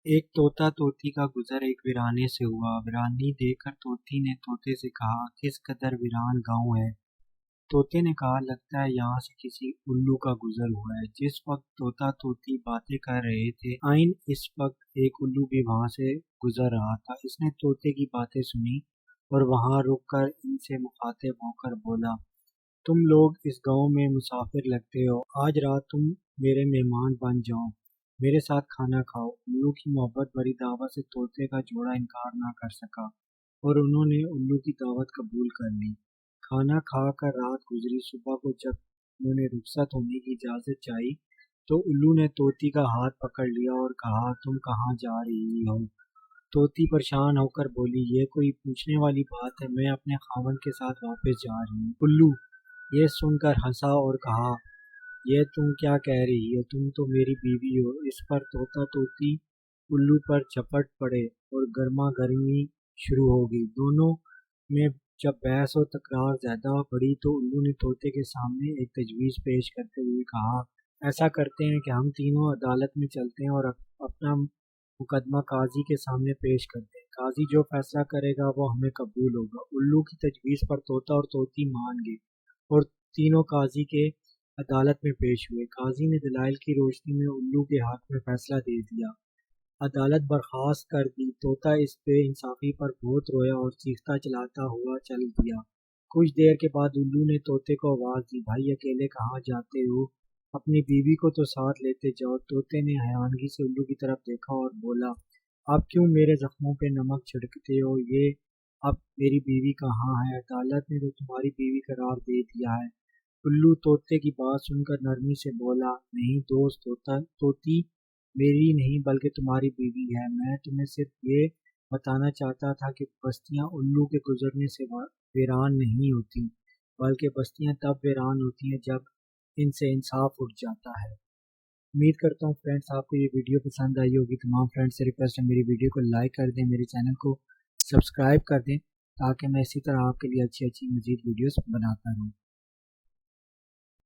एक तोता तोती का गुजर एक वीराने से हुआ। वीरानी देखकर तोती ने तोते से कहा, किस कदर वीरान गांव है। तोते ने कहा, लगता है यहाँ से किसी उल्लू का गुजर हुआ है। जिस वक्त तोता तोती बातें कर रहे थे, आइन इस वक्त एक उल्लू भी वहां से गुजर रहा था। इसने तोते की बातें सुनी और वहां रुककर इनसे मुखातिब होकर बोला, तुम लोग इस गांव में मुसाफिर लगते हो, आज रात तुम मेरे मेहमान बन जाओ, मेरे साथ खाना खाओ। उल्लू की मोहब्बत भरी दावत से तोते का जोड़ा इनकार ना कर सका और उन्होंने उल्लू की दावत कबूल कर ली। खाना खा कर रात गुजरी। सुबह को जब उन्होंने रुखसत होने की इजाजत चाही तो उल्लू ने तोती का हाथ पकड़ लिया और कहा, तुम कहाँ जा रही हो। तोती परेशान होकर बोली, ये कोई पूछने वाली बात है, मैं अपने खावंद के साथ वापस जा रही हूँ। उल्लू ये सुनकर हंसा और कहा, ये तुम क्या कह रही हो, तुम तो मेरी बीवी हो। इस पर तोता तोती उल्लू पर झपट पड़े और गर्मा गर्मी शुरू हो गई। दोनों में जब बहस और तकरार ज्यादा बढ़ी तो उल्लू ने तोते के सामने एक तजवीज़ पेश करते हुए कहा, ऐसा करते हैं कि हम तीनों अदालत में चलते हैं और अपना मुकदमा काजी के सामने पेश करते हैं। काजी जो फैसला करेगा वो हमें कबूल होगा। उल्लू की तजवीज़ पर तोता और तोती मान गए और तीनों काजी के अदालत में पेश हुए। काजी ने दलाइल की रोशनी में उल्लू के हक में फैसला दे दिया। अदालत बर्खास्त कर दी। तोता इस बेइंसाफी पर बहुत रोया और चीखता चलाता हुआ चल दिया। कुछ देर के बाद उल्लू ने तोते को आवाज़ दी, भाई अकेले कहाँ जाते हो, अपनी बीवी को तो साथ लेते जाओ। तोते ने हैरानगी से उल्लू की तरफ देखा और बोला, आप क्यों मेरे जख्मों पे नमक छिड़कते हो, ये अब मेरी बीवी कहाँ है, अदालत ने तो तुम्हारी बीवी करार दे दिया है। उल्लू तोते की बात सुनकर नरमी से बोला, नहीं दोस्त तोती मेरी नहीं बल्कि तुम्हारी बीवी है। मैं तुम्हें सिर्फ ये बताना चाहता था कि बस्तियां उल्लू के गुजरने से वीरान नहीं होती, बल्कि बस्तियां तब वीरान होती हैं जब इनसे इंसाफ उठ जाता है। उम्मीद करता हूँ फ्रेंड्स आपको ये वीडियो पसंद आई होगी। तमाम फ्रेंड्स से रिक्वेस्ट है, मेरी वीडियो को लाइक कर दें, मेरे चैनल को सब्सक्राइब कर दें ताकि मैं इसी तरह आपके लिए अच्छी अच्छी मज़ीद वीडियोस बनाता रहूँ।